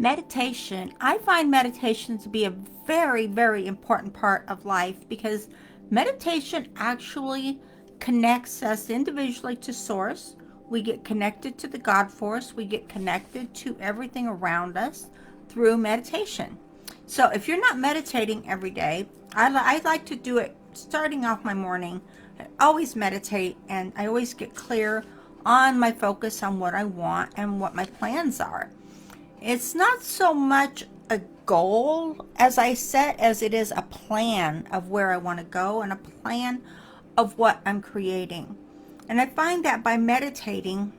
Meditation. I find meditation to be a very, very important part of life because meditation actually connects us individually to Source. We get connected to the God Force. We get connected to everything around us through meditation. So if you're not meditating every day, I like to do it starting off my morning. I always meditate and I always get clear on my focus on what I want and what my plans are. It's not so much a goal as I set as it is a plan of where I want to go and a plan of what I'm creating. And I find that by meditating,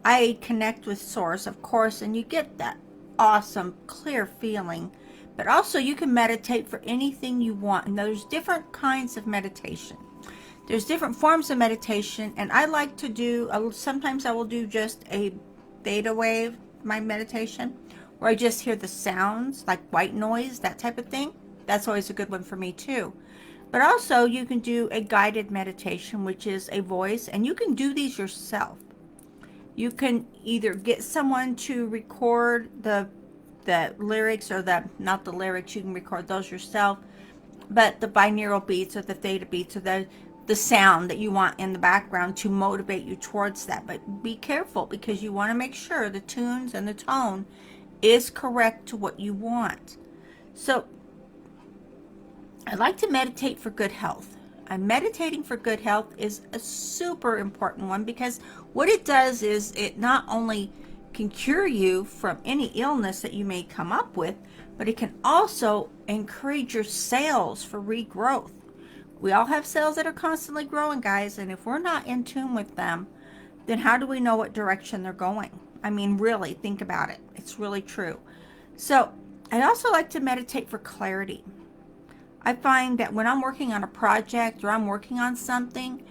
I connect with Source, of course, and you get that awesome, clear feeling. But also, you can meditate for anything you want. And there's different kinds of meditation. There's different forms of meditation, and I like to do, sometimes I will do just a theta wave, my meditation, where I just hear the sounds, like white noise, that type of thing. That's always a good one for me too. But also, you can do a guided meditation, which is a voice, and you can do these yourself. You can either get someone to record the lyrics, or not the lyrics, you can record those yourself, but the binaural beats or the theta beats or the sound that you want in the background to motivate you towards that. But be careful, because you want to make sure the tunes and the tone is correct to what you want. So I like to meditate for good health. And meditating for good health is a super important one, because what it does is it not only can cure you from any illness that you may come up with, but it can also encourage your cells for regrowth. We all have cells that are constantly growing, guys, and if we're not in tune with them, then how do we know what direction they're going? I mean, really, think about it. It's really true. So I also like to meditate for clarity. I find that when I'm working on a project or I'm working on something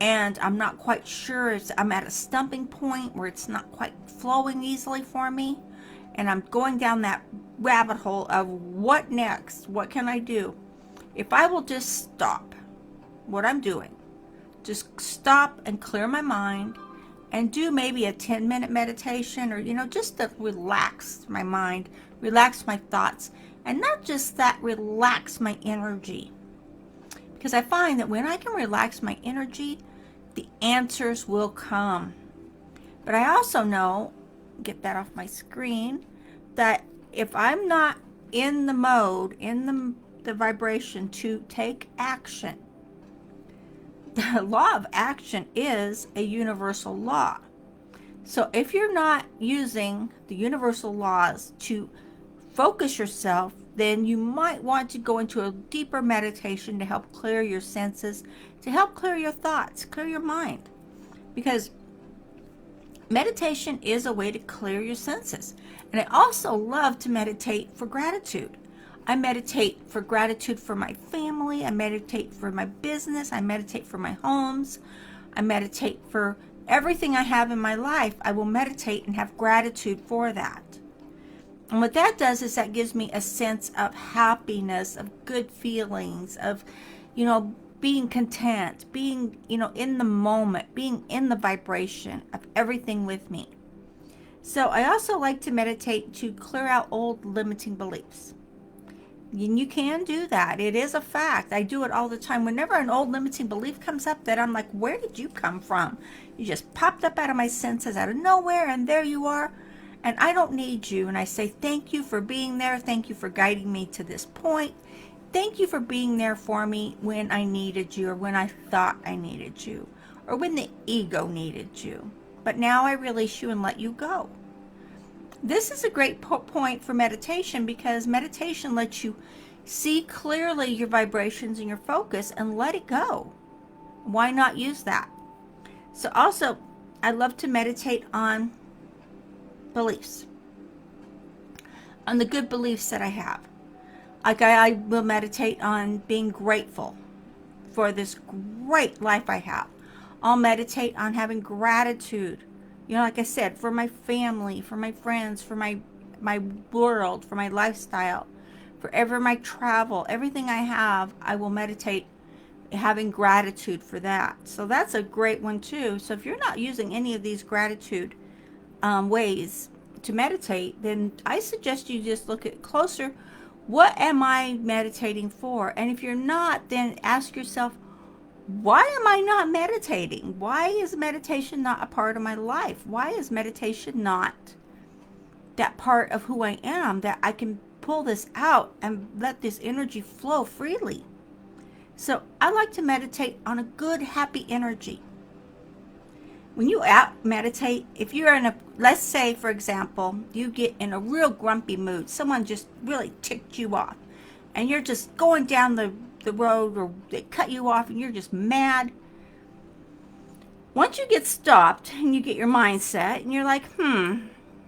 and I'm not quite sure, I'm at a stumping point where it's not quite flowing easily for me, and I'm going down that rabbit hole of what next? What can I do? If I will just stop what I'm doing, just stop and clear my mind and do maybe a 10-minute meditation, or, just to relax my mind, relax my thoughts, and not just that, relax my energy. Because I find that when I can relax my energy, the answers will come. But I also know, get that off my screen, that if I'm not in the mode, in the vibration to take action, the law of action is a universal law. So if you're not using the universal laws to focus yourself, then you might want to go into a deeper meditation to help clear your senses, to help clear your thoughts, clear your mind. Because meditation is a way to clear your senses. And I also love to meditate for gratitude. I meditate for gratitude for my family. I meditate for my business. I meditate for my homes. I meditate for everything I have in my life. I will meditate and have gratitude for that. And what that does is that gives me a sense of happiness, of good feelings, of, being content, being, in the moment, being in the vibration of everything with me. So I also like to meditate to clear out old limiting beliefs. And you can do that. It is a fact. I do it all the time. Whenever an old limiting belief comes up, that I'm like, where did you come from? You just popped up out of my senses, out of nowhere, and there you are. And I don't need you. And I say, thank you for being there. Thank you for guiding me to this point. Thank you for being there for me when I needed you, or when I thought I needed you, or when the ego needed you. But now I release you and let you go. This is a great point for meditation, because meditation lets you see clearly your vibrations and your focus and let it go. Why not use that? So also, I love to meditate on beliefs, on the good beliefs that I have. Like I will meditate on being grateful for this great life I have. I'll meditate on having gratitude, like I said, for my family, for my friends, for my world, for my lifestyle, for my travel, everything I have. I will meditate having gratitude for that. So that's a great one too. So if you're not using any of these gratitude ways to meditate, then I suggest you just look at closer. What am I meditating for? And if you're not, then ask yourself, why am I not meditating? Why is meditation not a part of my life? Why is meditation not that part of who I am, that I can pull this out and let this energy flow freely? So I like to meditate on a good, happy energy. When you out meditate, if you're in a, let's say, for example, you get in a real grumpy mood, someone just really ticked you off, and you're just going down the road, or they cut you off and you're just mad. Once you get stopped and you get your mindset and you're like,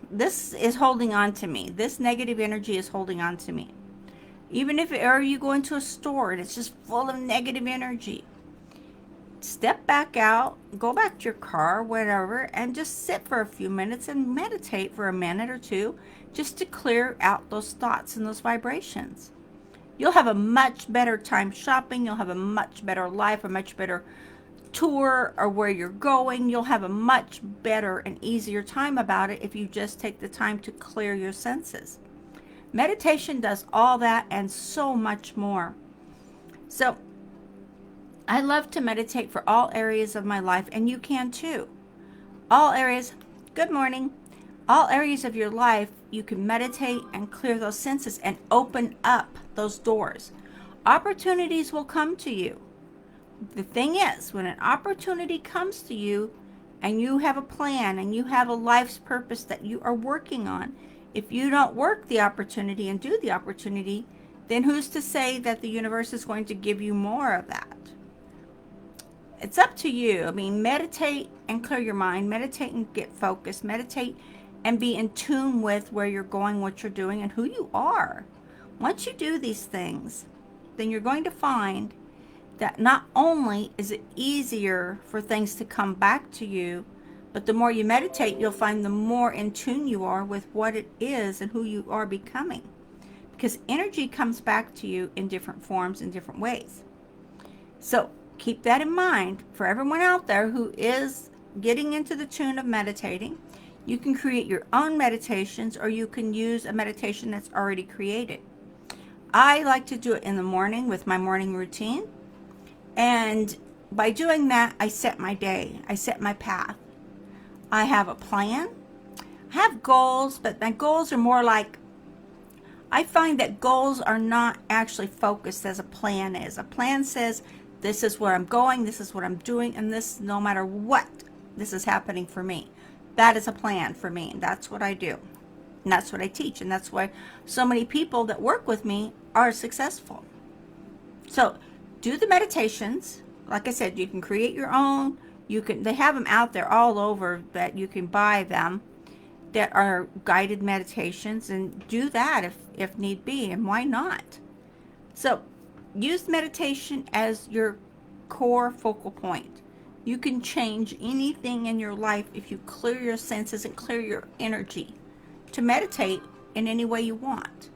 this is holding on to me. This negative energy is holding on to me. Even if, or you go into a store and it's just full of negative energy, step back out, go back to your car, whatever, and just sit for a few minutes and meditate for a minute or two, just to clear out those thoughts and those vibrations. You'll have a much better time shopping. You'll have a much better life, a much better tour, or where you're going. You'll have a much better and easier time about it if you just take the time to clear your senses. Meditation does all that and so much more. So I love to meditate for all areas of my life, and you can too. All areas, good morning. All areas of your life, you can meditate and clear those senses and open up those doors. Opportunities will come to you. The thing is, when an opportunity comes to you and you have a plan and you have a life's purpose that you are working on, if you don't work the opportunity and do the opportunity, then who's to say that the universe is going to give you more of that? It's up to you. I mean, meditate and clear your mind. Meditate and get focused. Meditate and be in tune with where you're going, what you're doing, and who you are. Once you do these things, then you're going to find that not only is it easier for things to come back to you, but the more you meditate, you'll find the more in tune you are with what it is and who you are becoming. Because energy comes back to you in different forms, in different ways. So keep that in mind for everyone out there who is getting into the tune of meditating. You can create your own meditations, or you can use a meditation that's already created. I like to do it in the morning with my morning routine. And by doing that, I set my day. I set my path. I have a plan. I have goals, but my goals are more like, I find that goals are not actually focused as a plan is. A plan says, this is where I'm going, this is what I'm doing, and this, no matter what, this is happening for me. That is a plan for me, and that's what I do. And that's what I teach, and that's why so many people that work with me are successful. So do the meditations. Like I said, you can create your own. They have them out there all over that you can buy them, that are guided meditations, and do that if need be, and why not? So use meditation as your core focal point. You can change anything in your life if you clear your senses and clear your energy to meditate in any way you want.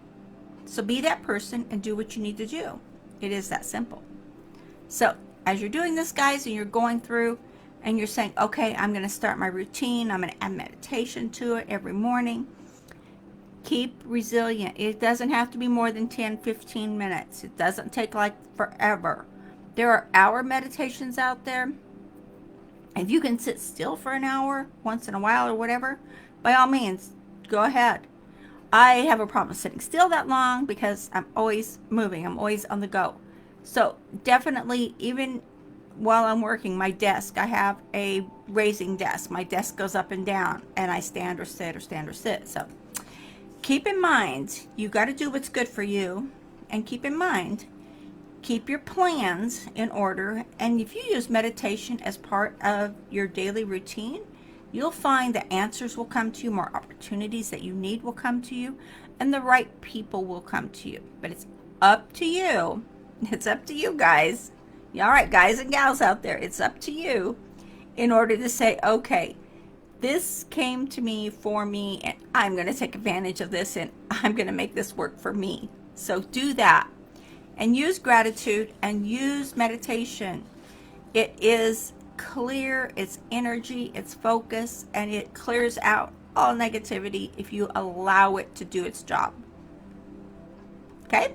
So be that person and do what you need to do. It is that simple. So as you're doing this, guys, and you're going through and you're saying, okay, I'm going to start my routine. I'm going to add meditation to it every morning. Keep resilient. It doesn't have to be more than 10, 15 minutes. It doesn't take like forever. There are hour meditations out there. If you can sit still for an hour once in a while or whatever, by all means, go ahead. I have a problem sitting still that long because I'm always moving. I'm always on the go. So definitely, even while I'm working, my desk, I have a raising desk. My desk goes up and down, and I stand or sit or stand or sit. So keep in mind, you got to do what's good for you. And keep in mind, keep your plans in order. And if you use meditation as part of your daily routine, you'll find that answers will come to you, more opportunities that you need will come to you, and the right people will come to you. But it's up to you. It's up to you, guys. All right, guys and gals out there, it's up to you in order to say, okay, this came to me for me, and I'm going to take advantage of this, and I'm going to make this work for me. So do that. And use gratitude and use meditation. It is clear, it's energy, it's focus, and it clears out all negativity if you allow it to do its job. Okay?